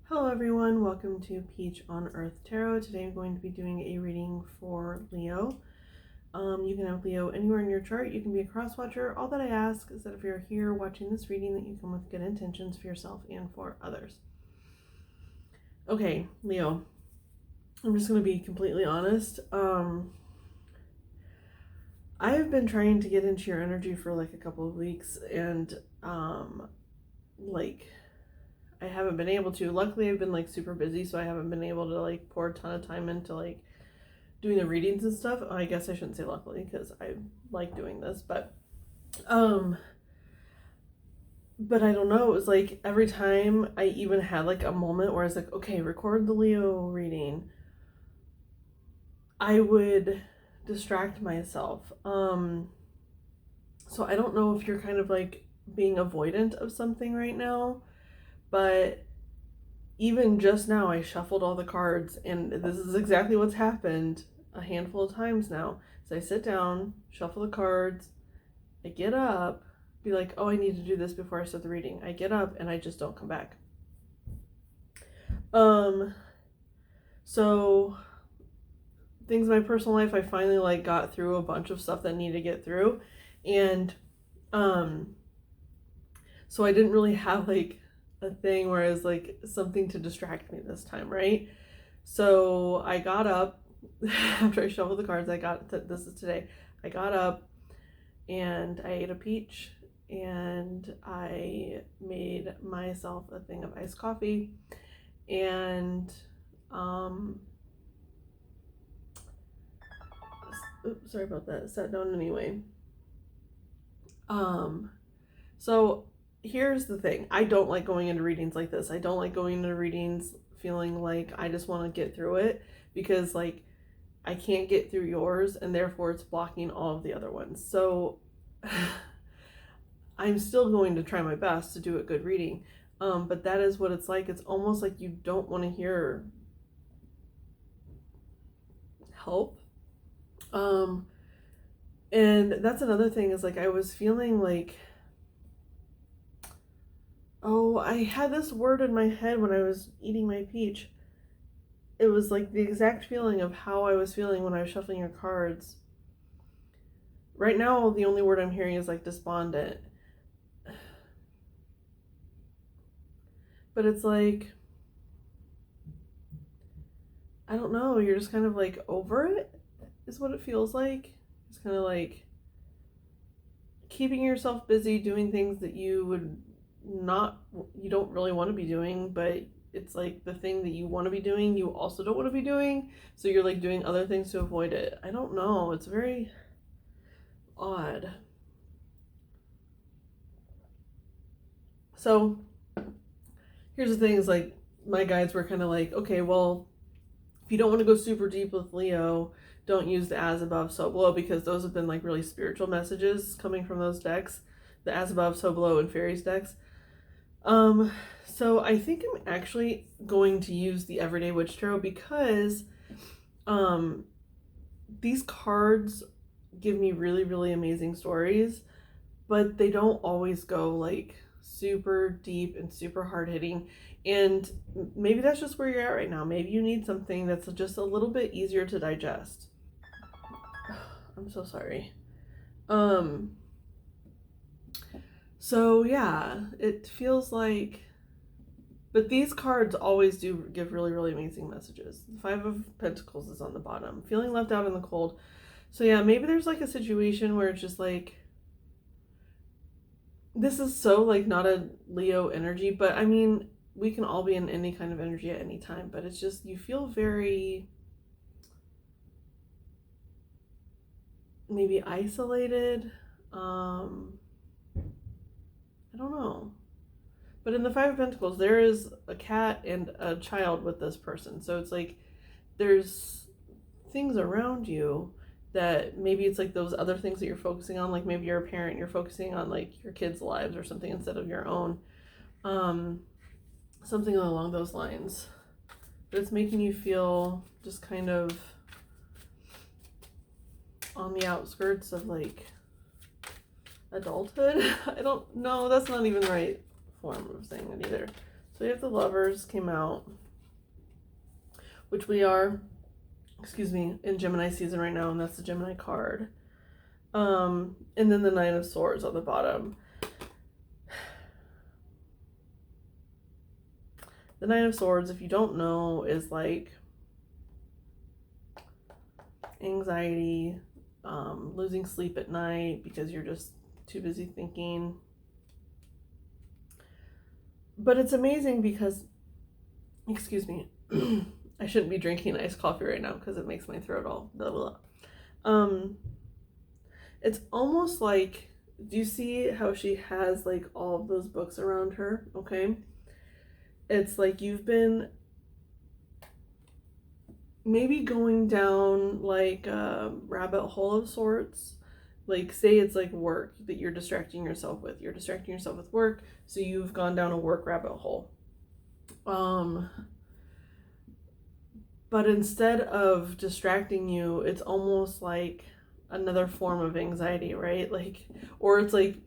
Hello everyone, welcome to Peach on Earth Tarot. Today I'm going to be doing a reading for Leo. You can have Leo anywhere in your chart. You can be a cross watcher. All that I ask is that if you're here watching this reading, that you come with good intentions for yourself and for others. Okay, Leo, I'm just going to be completely honest. I've been trying to get into your energy for like a couple of weeks, and I haven't been able to. Luckily, I've been like super busy, so I haven't been able to like pour a ton of time into like doing the readings and stuff. I guess I shouldn't say luckily because I like doing this, but I don't know. It was like every time I even had like a moment where I was like, okay, record the Leo reading, I would distract myself. So I don't know if you're kind of like being avoidant of something right now, but even just now I shuffled all the cards, and this is exactly what's happened a handful of times now. So I sit down, shuffle the cards, I get up, be like, oh, I need to do this before I start the reading. I get up and I just don't come back. So things in my personal life, I finally like got through a bunch of stuff that needed to get through, and so I didn't really have like a thing where it was like something to distract me this time, right? So I got up after I shuffled the cards. This is today. I got up and I ate a peach and I made myself a thing of iced coffee, and oops, sorry about that. Sat down anyway. So here's the thing. I don't like going into readings like this. I don't like going into readings feeling like I just want to get through it, because like I can't get through yours and therefore it's blocking all of the other ones. So I'm still going to try my best to do a good reading. But that is what it's like. It's almost like you don't want to hear help. And that's another thing, is like I was feeling like, oh, I had this word in my head when I was eating my peach. It was like the exact feeling of how I was feeling when I was shuffling your cards. Right now, the only word I'm hearing is like despondent. But it's like, I don't know, you're just kind of like over it, is what it feels like. It's kind of like keeping yourself busy doing things that you don't really want to be doing, but it's like the thing that you want to be doing, you also don't want to be doing. So you're like doing other things to avoid it. I don't know. It's very odd. So here's the thing, is like my guides were kind of like, okay, well, if you don't want to go super deep with Leo, don't use the as above, so below, because those have been like really spiritual messages coming from those decks, the as above, so below, and fairies decks. So I think I'm actually going to use the Everyday Witch Tarot, because these cards give me really, really amazing stories, but they don't always go like super deep and super hard hitting. And maybe that's just where you're at right now. Maybe you need something that's just a little bit easier to digest. I'm so sorry. So yeah, it feels like, but these cards always do give really, really amazing messages. The Five of Pentacles is on the bottom. Feeling left out in the cold. So yeah, maybe there's like a situation where it's just like, this is so like not a Leo energy, but I mean, we can all be in any kind of energy at any time, but it's just, you feel very maybe isolated. I don't know. But in the Five of Pentacles, there is a cat and a child with this person. So it's like there's things around you that maybe it's like those other things that you're focusing on. Like maybe you're a parent, you're focusing on like your kids' lives or something instead of your own. Something along those lines. But it's making you feel just kind of on the outskirts of like adulthood. I don't know, that's not even the right form of saying it either. So we have the Lovers came out, which we are, in Gemini season right now, and that's the Gemini card. And then the Nine of Swords on the bottom. The Nine of Swords, if you don't know, is like anxiety, losing sleep at night because you're just too busy thinking. But it's amazing because, I shouldn't be drinking iced coffee right now because it makes my throat all blah, blah, blah. It's almost like, do you see how she has like all of those books around her? Okay. It's like you've been maybe going down like a rabbit hole of sorts. Like, say it's like work that you're distracting yourself with. You're distracting yourself with work, so you've gone down a work rabbit hole. But instead of distracting you, it's almost like another form of anxiety, right? Like, or it's like,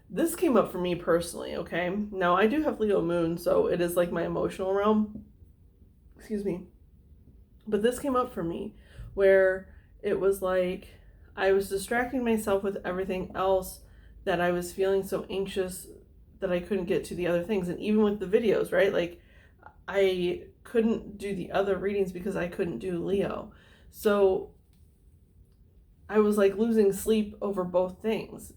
this came up for me personally, okay? Now, I do have Leo moon, so it is like my emotional realm. But this came up for me where it was like I was distracting myself with everything else that I was feeling so anxious that I couldn't get to the other things. And even with the videos, right? Like, I couldn't do the other readings because I couldn't do Leo. So I was like losing sleep over both things.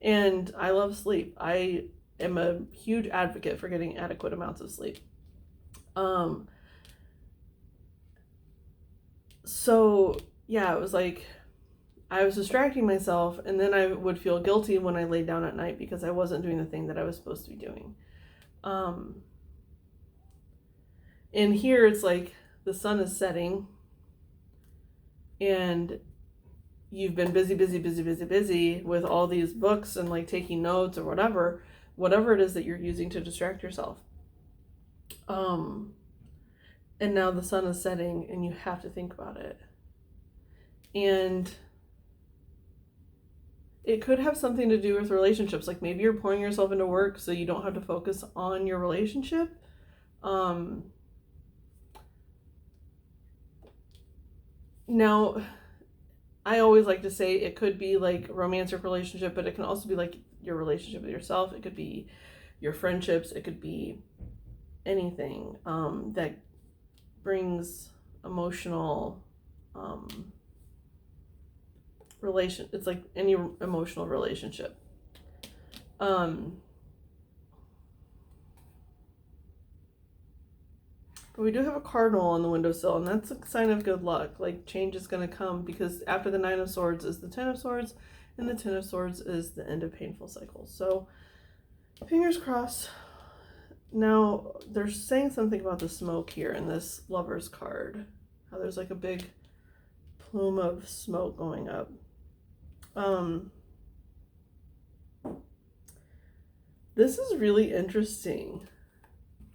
And I love sleep. I am a huge advocate for getting adequate amounts of sleep. So yeah, it was like I was distracting myself, and then I would feel guilty when I laid down at night because I wasn't doing the thing that I was supposed to be doing. And here it's like the sun is setting and you've been busy with all these books and like taking notes or whatever it is that you're using to distract yourself. And now the sun is setting and you have to think about it. And it could have something to do with relationships. Like, maybe you're pouring yourself into work so you don't have to focus on your relationship. Now, I always like to say it could be like romantic relationship, but it can also be like your relationship with yourself. It could be your friendships. It could be anything that brings emotional relation. It's like any emotional relationship. But we do have a cardinal on the windowsill, and that's a sign of good luck. Like, change is going to come because after the Nine of Swords is the Ten of Swords, and the Ten of Swords is the end of painful cycles. So, fingers crossed. Now, they're saying something about the smoke here in this Lover's card. How there's like a big plume of smoke going up. This is really interesting.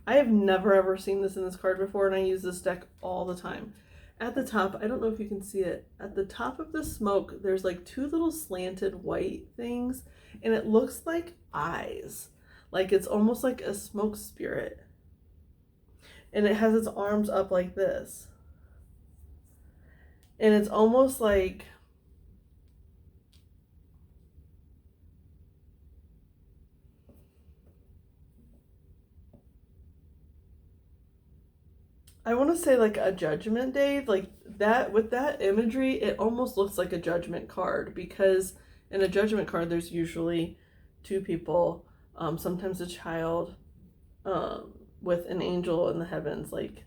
I have never ever seen this in this card before, and I use this deck all the time. At the top, I don't know if you can see it, at the top of the smoke, there's like two little slanted white things, and it looks like eyes. Like, it's almost like a smoke spirit. And it has its arms up like this. And it's almost like I want to say like a judgment day, like that. With that imagery, it almost looks like a judgment card, because in a judgment card there's usually two people, sometimes a child, with an angel in the heavens, like,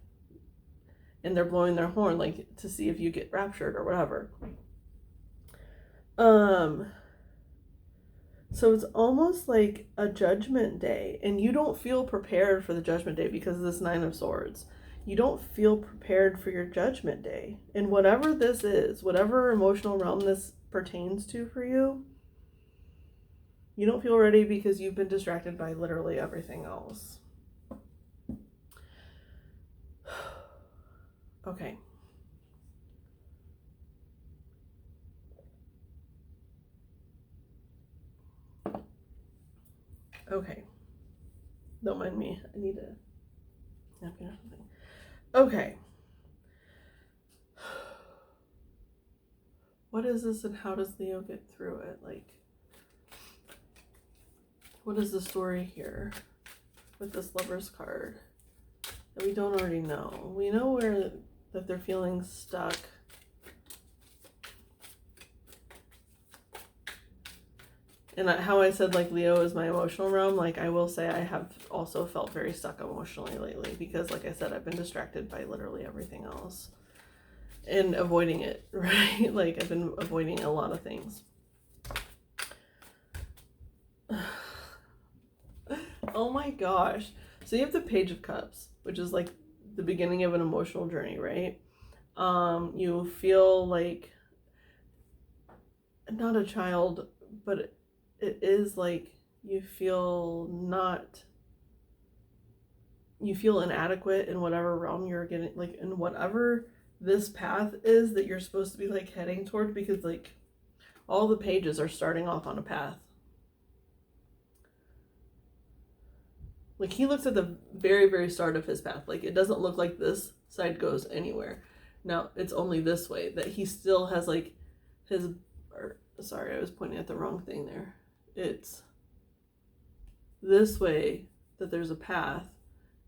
and they're blowing their horn like to see if you get raptured or whatever. So it's almost like a judgment day, and you don't feel prepared for the judgment day because of this Nine of Swords. You don't feel prepared for your judgment day. And whatever this is, whatever emotional realm this pertains to for you, you don't feel ready because you've been distracted by literally everything else. Okay. Okay. Don't mind me. I need a napkin or something. Okay. What is this and how does Leo get through it? Like, what is the story here with this Lover's card that we don't already know? We know that they're feeling stuck. And how I said, like, Leo is my emotional realm, like, I will say I have also felt very stuck emotionally lately because, like I said, I've been distracted by literally everything else and avoiding it, right? Like, I've been avoiding a lot of things. Oh my gosh. So you have the Page of Cups, which is like the beginning of an emotional journey, right? You feel like not a child, but it is like you feel inadequate in whatever realm you're getting, like in whatever this path is that you're supposed to be like heading toward, because like all the pages are starting off on a path. Like he looks at the very, very start of his path. Like it doesn't look like this side goes anywhere. Now it's only this way that he still has like sorry, I was pointing at the wrong thing there. It's this way that there's a path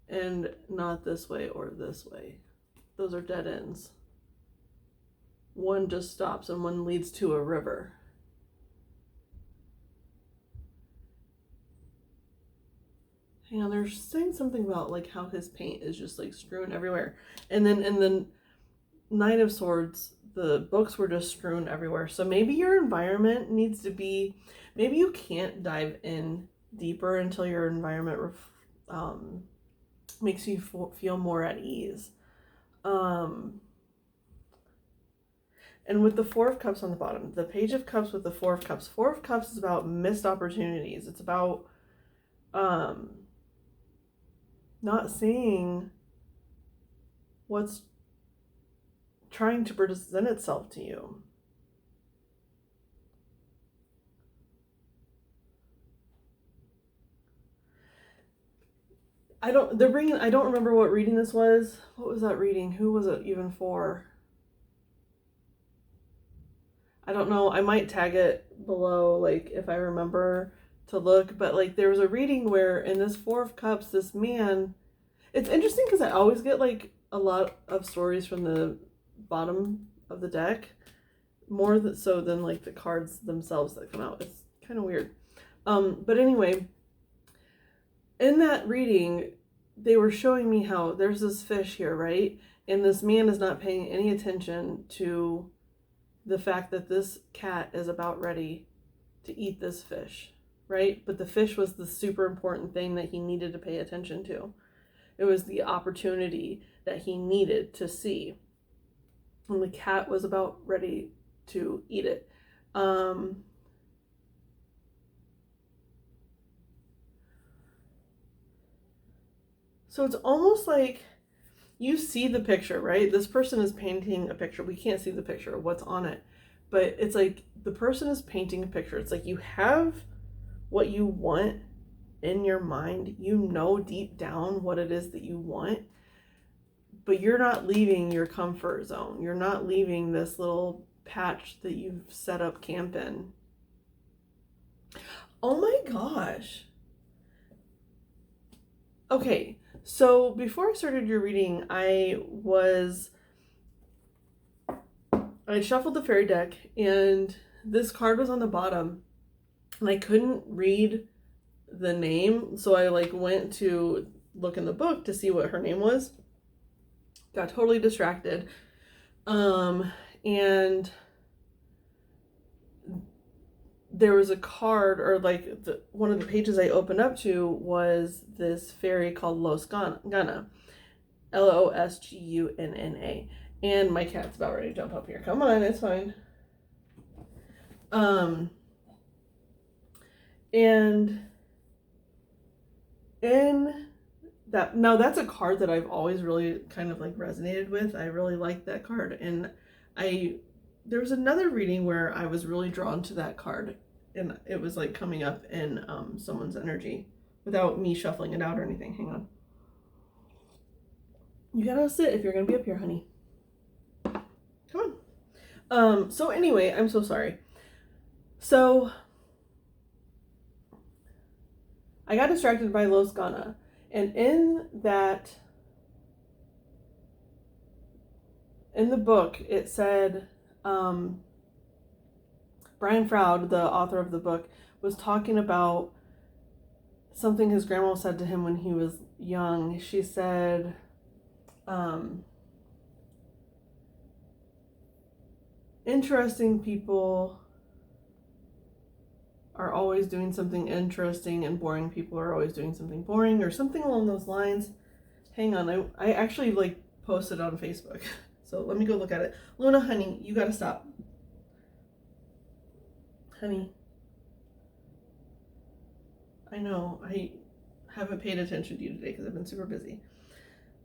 and not this way or this way. Those are dead ends. One just stops and one leads to a river. Hang on, they're saying something about like how his paint is just like strewn everywhere. And then in the Nine of Swords, the books were just strewn everywhere. So maybe your environment needs to be, maybe you can't dive in deeper until your environment makes you feel more at ease. And with the Four of Cups on the bottom, the Page of Cups with the Four of Cups. Four of Cups is about missed opportunities. It's about not seeing what's trying to present itself to you. I don't remember what reading this was. What was that reading? Who was it even for? I don't know. I might tag it below, like, if I remember to look. But, like, there was a reading where in this Four of Cups, this man... It's interesting because I always get, like, a lot of stories from the bottom of the deck. More so than, like, the cards themselves that come out. It's kind of weird. But anyway, in that reading, they were showing me how there's this fish here, right? And this man is not paying any attention to the fact that this cat is about ready to eat this fish, right? But the fish was the super important thing that he needed to pay attention to. It was the opportunity that he needed to see. And the cat was about ready to eat it. So it's almost like you see the picture, right? This person is painting a picture. We can't see the picture, what's on it. But it's like the person is painting a picture. It's like you have what you want in your mind. You know deep down what it is that you want. But you're not leaving your comfort zone. You're not leaving this little patch that you've set up camp in. Oh my gosh. Okay. So before I started your reading, I shuffled the fairy deck and this card was on the bottom and I couldn't read the name. So I like went to look in the book to see what her name was. Got totally distracted. And there was a card, or like one of the pages I opened up to was this fairy called Losgunna, Losgunna. And my cat's about ready to jump up here. Come on, it's fine. And in that, now that's a card that I've always really kind of like resonated with. I really like that card. And there was another reading where I was really drawn to that card and it was like coming up in someone's energy. without me shuffling it out or anything. Hang on. You gotta sit if you're gonna be up here, honey. Come on. So anyway, I'm so sorry. So I got distracted by Los Gana, and in the book, it said, Brian Froud, the author of the book, was talking about something his grandma said to him when he was young. She said, interesting people are always doing something interesting, and boring people are always doing something boring, or something along those lines. Hang on, I actually like posted on Facebook. So let me go look at it. Luna, honey, you gotta stop. Honey. I know, I haven't paid attention to you today because I've been super busy.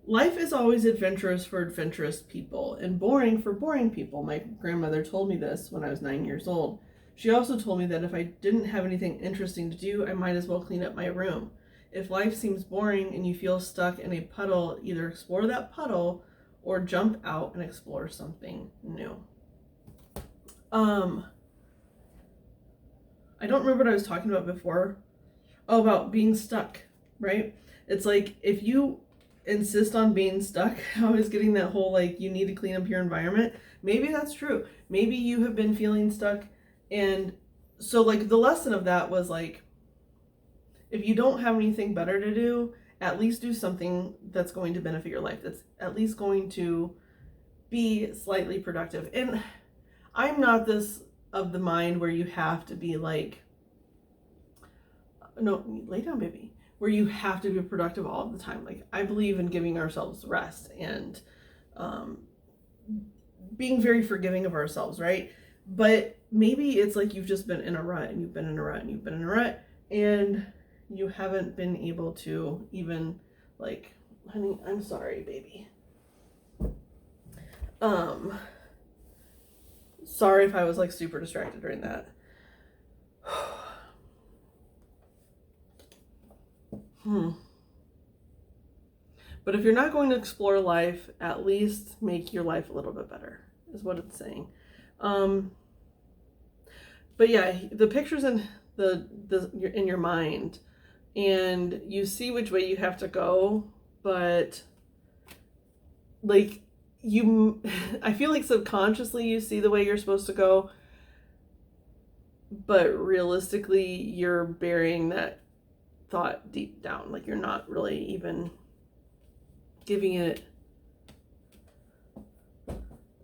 Life is always adventurous for adventurous people and boring for boring people. My grandmother told me this when I was 9 years old. She also told me that if I didn't have anything interesting to do, I might as well clean up my room. If life seems boring and you feel stuck in a puddle, either explore that puddle or jump out and explore something new. I don't remember what I was talking about before. Oh, about being stuck, right? It's like, if you insist on being stuck, I was getting that whole, like, you need to clean up your environment. Maybe that's true. Maybe you have been feeling stuck. And so, like, the lesson of that was, like, if you don't have anything better to do, at least do something that's going to benefit your life. That's at least going to be slightly productive. And I'm not this of the mind where you have to be like, no, lay down, baby, where you have to be productive all the time. Like, I believe in giving ourselves rest and being very forgiving of ourselves, right? But maybe it's like you've just been in a rut, and you've been in a rut, and you've been in a rut, and you haven't been able to even, like, honey, I'm sorry, baby. Sorry if I was, like, super distracted during that. But if you're not going to explore life, at least make your life a little bit better, is what it's saying. But yeah, the pictures in in your mind, and you see which way you have to go, but like I feel like subconsciously you see the way you're supposed to go, but realistically you're burying that thought deep down. Like, you're not really even giving it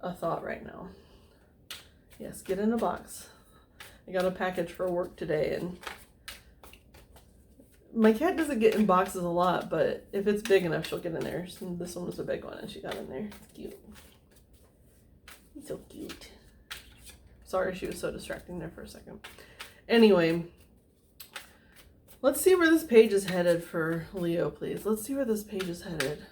a thought right now. Yes, get in a box. I got a package for work today, and my cat doesn't get in boxes a lot, but if it's big enough, she'll get in there. So this one was a big one, and she got in there. It's cute. He's so cute. Sorry, she was so distracting there for a second. Anyway, let's see where this page is headed for Leo, please. Let's see where this page is headed.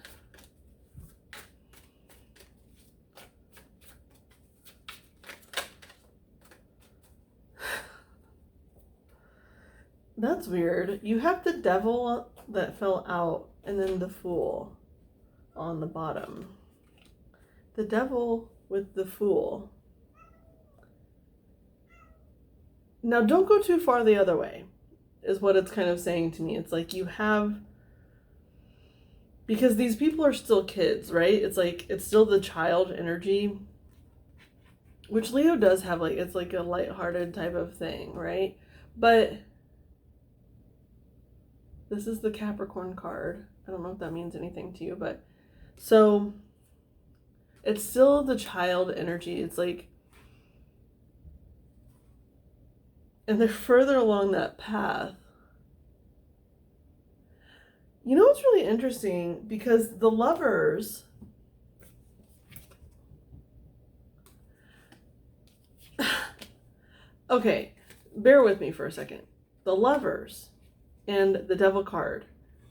That's weird. You have the devil that fell out and then the fool on the bottom. The devil with the fool. Now, don't go too far the other way, is what it's kind of saying to me. It's like you have, because these people are still kids, right? It's like, it's still the child energy, which Leo does have, like, it's like a lighthearted type of thing, right? But this is the Capricorn card. I don't know if that means anything to you, but so it's still the child energy. It's like, and they're further along that path. You know what's really interesting? Because the Lovers, okay, bear with me for a second. The Lovers and the Devil card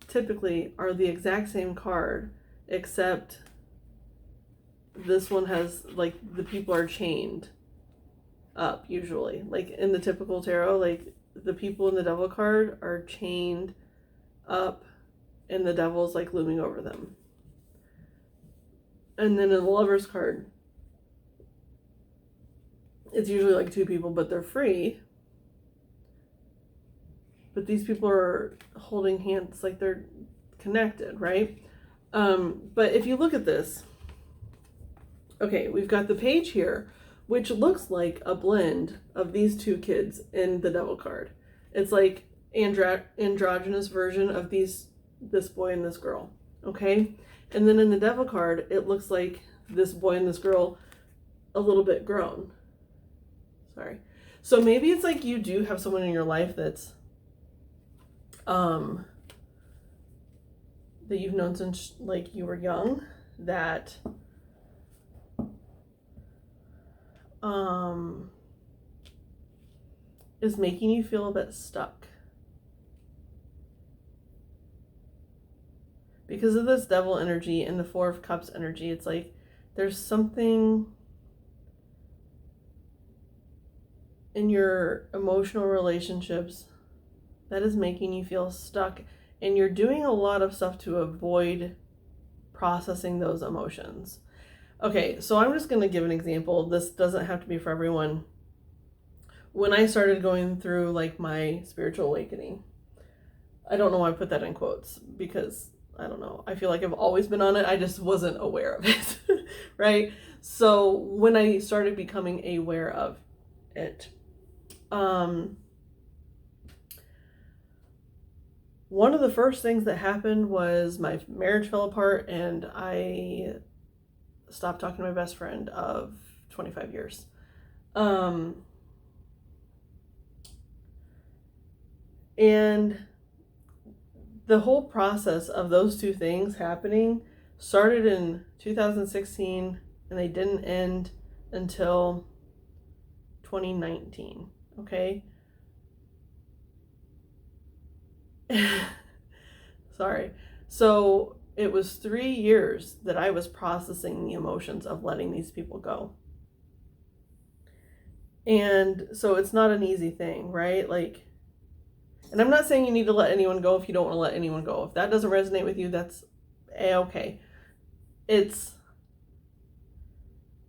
typically are the exact same card, except this one has, like, the people are chained up usually. Like in the typical tarot, like the people in the Devil card are chained up and the devil's like looming over them. And then in the Lover's card, it's usually like two people, but they're free. But these people are holding hands, like they're connected, right? But if you look at this, okay, we've got the page here, which looks like a blend of these two kids in the Devil card. It's like androgynous version of this boy and this girl, okay? And then in the Devil card, it looks like this boy and this girl a little bit grown. Sorry. So maybe it's like you do have someone in your life that's that you've known since like you were young, that is making you feel a bit stuck. Because of this devil energy and the Four of Cups energy, it's like there's something in your emotional relationships that is making you feel stuck, and you're doing a lot of stuff to avoid processing those emotions. Okay, so I'm just going to give an example. This doesn't have to be for everyone. When I started going through like my spiritual awakening, I don't know why I put that in quotes, because I don't know, I feel like I've always been on it, I just wasn't aware of it. Right? So when I started becoming aware of it, one of the first things that happened was my marriage fell apart, and I stopped talking to my best friend of 25 years. And the whole process of those two things happening started in 2016, and they didn't end until 2019, okay? Sorry. So it was 3 years that I was processing the emotions of letting these people go. And so it's not an easy thing, right? Like, and I'm not saying you need to let anyone go if you don't want to let anyone go. If that doesn't resonate with you, that's A-okay. It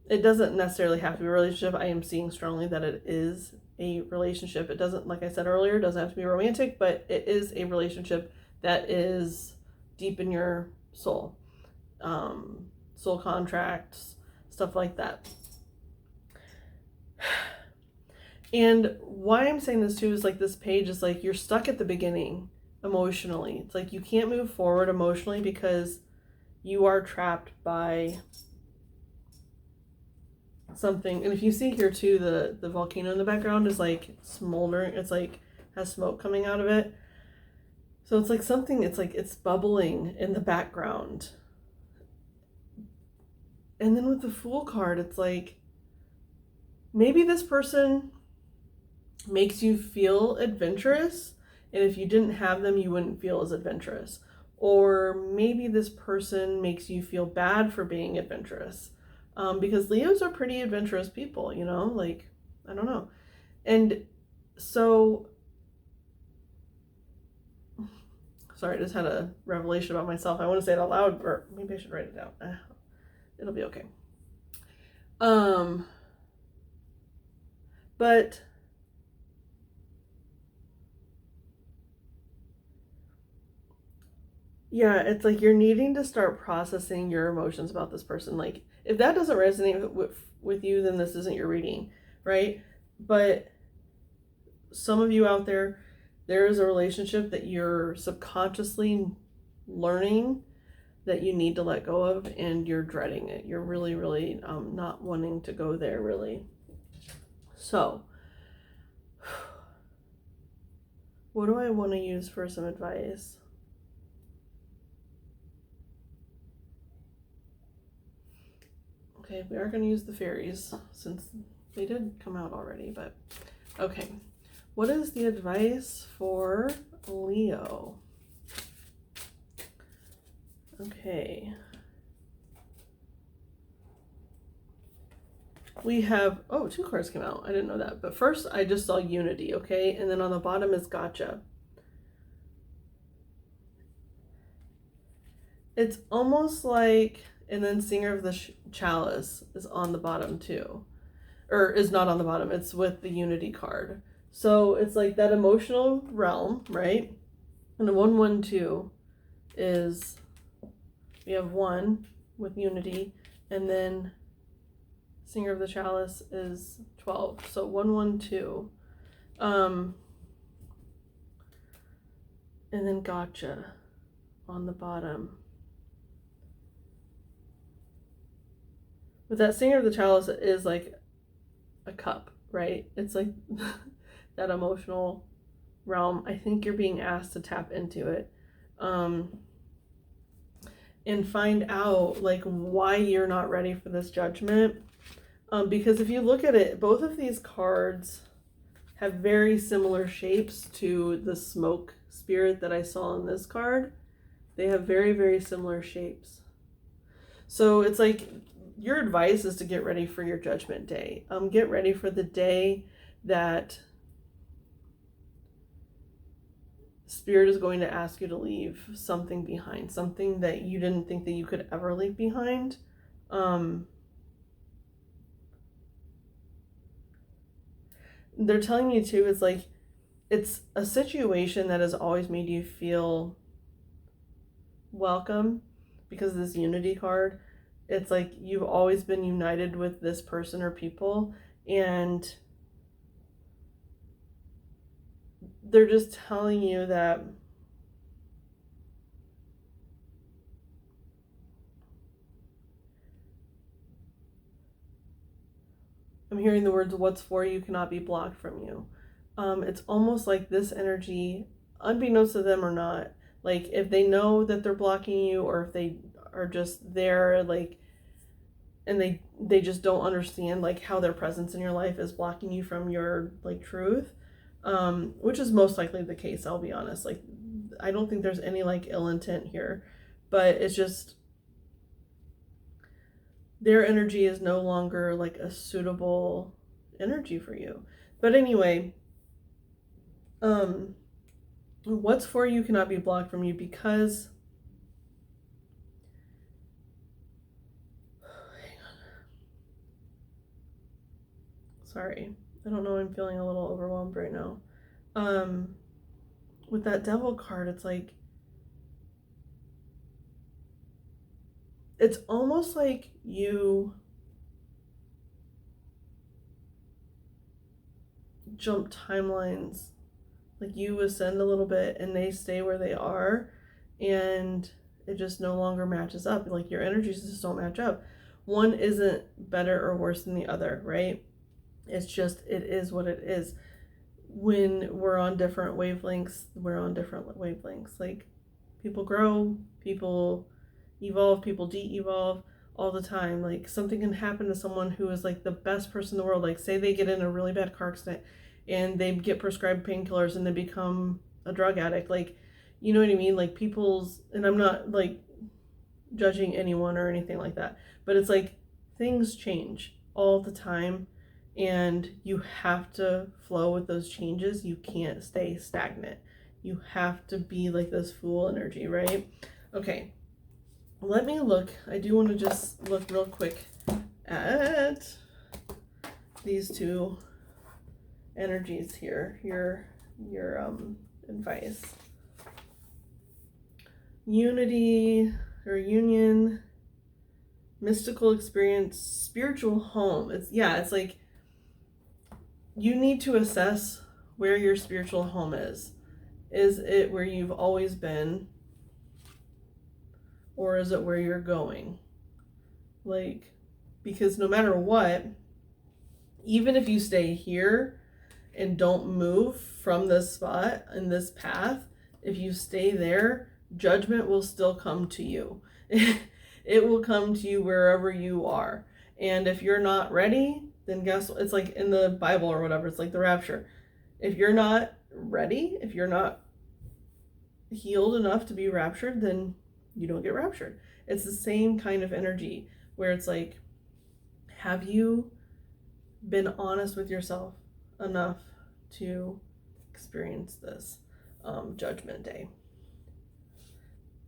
doesn't necessarily have to be a relationship. I am seeing strongly that it is a relationship. It doesn't, like I said earlier, it doesn't have to be romantic, but it is a relationship that is deep in your soul. Soul contracts, stuff like that. And why I'm saying this too is like this page is like you're stuck at the beginning emotionally. It's like you can't move forward emotionally because you are trapped by something. And if you see here too, the volcano in the background is like smoldering. It's like has smoke coming out of it. So it's like something, it's like it's bubbling in the background. And then with the Fool card, it's like maybe this person makes you feel adventurous, and if you didn't have them, you wouldn't feel as adventurous. Or maybe this person makes you feel bad for being adventurous. Because Leos are pretty adventurous people, you know, like, I don't know. And so, sorry, I just had a revelation about myself. I want to say it out loud, or maybe I should write it down. It'll be okay. But yeah, it's like you're needing to start processing your emotions about this person. Like, if that doesn't resonate with you, then this isn't your reading, right? But some of you out there, there is a relationship that you're subconsciously learning that you need to let go of, and you're dreading it. You're really, really not wanting to go there, really. So, what do I want to use for some advice? Okay, we are going to use the fairies since they did come out already, but okay. What is the advice for Leo? Okay. We have, oh, 2 cards came out. I didn't know that. But first, I just saw unity, okay? And then on the bottom is gotcha. It's almost like, and then Singer of the Chalice is on the bottom too. Or is not on the bottom, it's with the Unity card. So it's like that emotional realm, right? And the 112 is, we have 1 with Unity, and then Singer of the Chalice is 12. So 112. And then Gotcha on the bottom. With that Singer of the Chalice, it is like a cup, right? It's like that emotional realm. I think you're being asked to tap into it. And find out like why you're not ready for this judgment. Because if you look at it, both of these cards have very similar shapes to the smoke spirit that I saw in this card. They have very, very similar shapes. So it's like your advice is to get ready for your judgment day. Get ready for the day that Spirit is going to ask you to leave something behind, something that you didn't think that you could ever leave behind. They're telling you too, it's like, it's a situation that has always made you feel welcome because of this Unity card. It's like you've always been united with this person or people, and they're just telling you that I'm hearing the words, what's for you cannot be blocked from you. It's almost like this energy, unbeknownst to them or not, like if they know that they're blocking you, or if they are just there, like, and they just don't understand like how their presence in your life is blocking you from your like truth, which is most likely the case. I'll be honest, like I don't think there's any like ill intent here, but it's just their energy is no longer like a suitable energy for you. But anyway, what's for you cannot be blocked from you because, hang on. Sorry, I don't know, I'm feeling a little overwhelmed right now. With that Devil card, it's like, it's almost like you jump timelines, like you ascend a little bit and they stay where they are, and it just no longer matches up. Like your energies just don't match up. One isn't better or worse than the other, right? It's just, it is what it is. When we're on different wavelengths, we're on different wavelengths. Like people grow, people evolve, people de-evolve all the time. Like something can happen to someone who is like the best person in the world. Like say they get in a really bad car accident and they get prescribed painkillers and they become a drug addict. Like, you know what I mean? Like people's, and I'm not like judging anyone or anything like that, but it's like things change all the time and you have to flow with those changes. You can't stay stagnant. You have to be like this Fool energy, right? Okay, let me look. I do want to just look real quick at these two energies here. Your advice. Unity or union, mystical experience, spiritual home. It's like you need to assess where your spiritual home is. Is it where you've always been? Or is it where you're going? Like, because no matter what, even if you stay here and don't move from this spot and this path, if you stay there, judgment will still come to you. It will come to you wherever you are. And if you're not ready, then guess what? It's like in the Bible or whatever, it's like the rapture. If you're not ready, if you're not healed enough to be raptured, then you don't get raptured. It's the same kind of energy where it's like, have you been honest with yourself enough to experience this judgment day?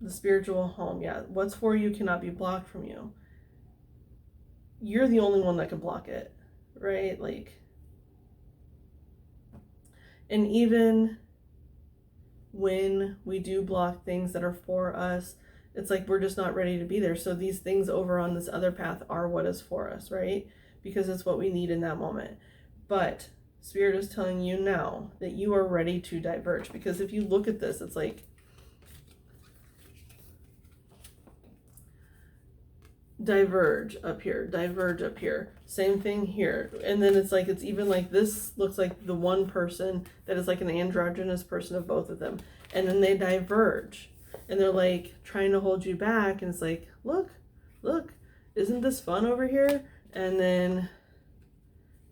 The spiritual home, yeah. What's for you cannot be blocked from you. You're the only one that can block it, right? Like, and even when we do block things that are for us, it's like we're just not ready to be there. So these things over on this other path are what is for us, right? Because it's what we need in that moment. But Spirit is telling you now that you are ready to diverge. Because if you look at this, it's like diverge up here, diverge up here, same thing here. And then it's like, it's even like this looks like the one person that is like an androgynous person of both of them, and then they diverge and they're like trying to hold you back, and it's like, look, isn't this fun over here? And then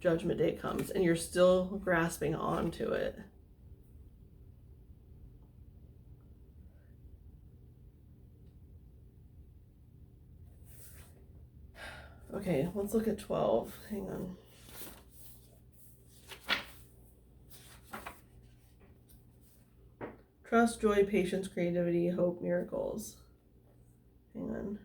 Judgment Day comes and you're still grasping onto it. Okay, let's look at 12. Hang on. Trust, joy, patience, creativity, hope, miracles. Hang on.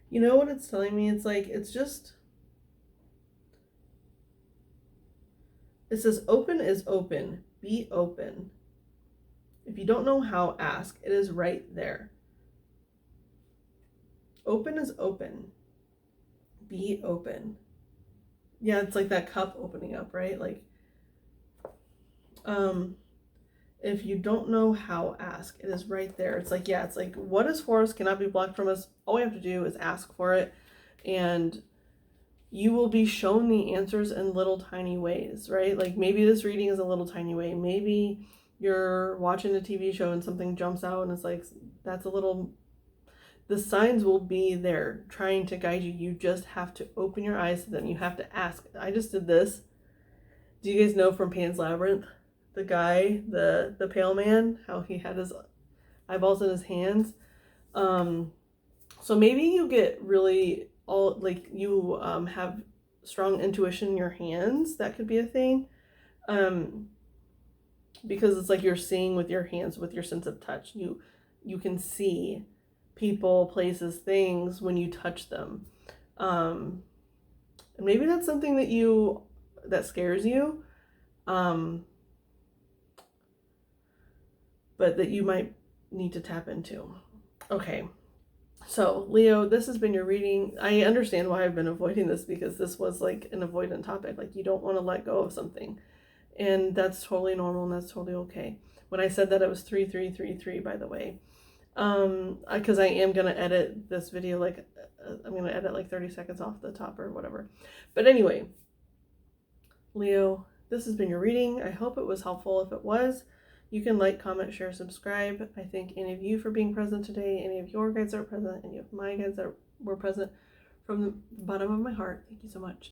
You know what it's telling me? It's like, it's just, it says open is open. Be open. If you don't know how, ask. It is right there. Open is open. Be open. Yeah, it's like that cup opening up, right? Like, if you don't know how, ask. It is right there. It's like, yeah, it's like what is for us cannot be blocked from us. All we have to do is ask for it, and you will be shown the answers in little tiny ways, right? Like maybe this reading is a little tiny way. Maybe you're watching a TV show and something jumps out and it's like, that's a little, the signs will be there trying to guide you. You just have to open your eyes to them. You have to ask. I just did this. Do you guys know from Pan's Labyrinth, the guy, the pale man, how he had his eyeballs in his hands? So maybe you get really all like you have strong intuition in your hands. That could be a thing, because it's like you're seeing with your hands, with your sense of touch. You can see people, places, things when you touch them, and maybe that's something that scares you, but that you might need to tap into. Okay. So, Leo, this has been your reading. I understand why I've been avoiding this, because this was like an avoidant topic. Like, you don't want to let go of something. And that's totally normal and that's totally okay. When I said that, it was 3333, by the way. Because I am going to edit this video, like, I'm going to edit like 30 seconds off the top or whatever. But anyway, Leo, this has been your reading. I hope it was helpful. If it was, you can like, comment, share, subscribe. I thank any of you for being present today, any of your guides that are present, any of my guides that were present, from the bottom of my heart. Thank you so much.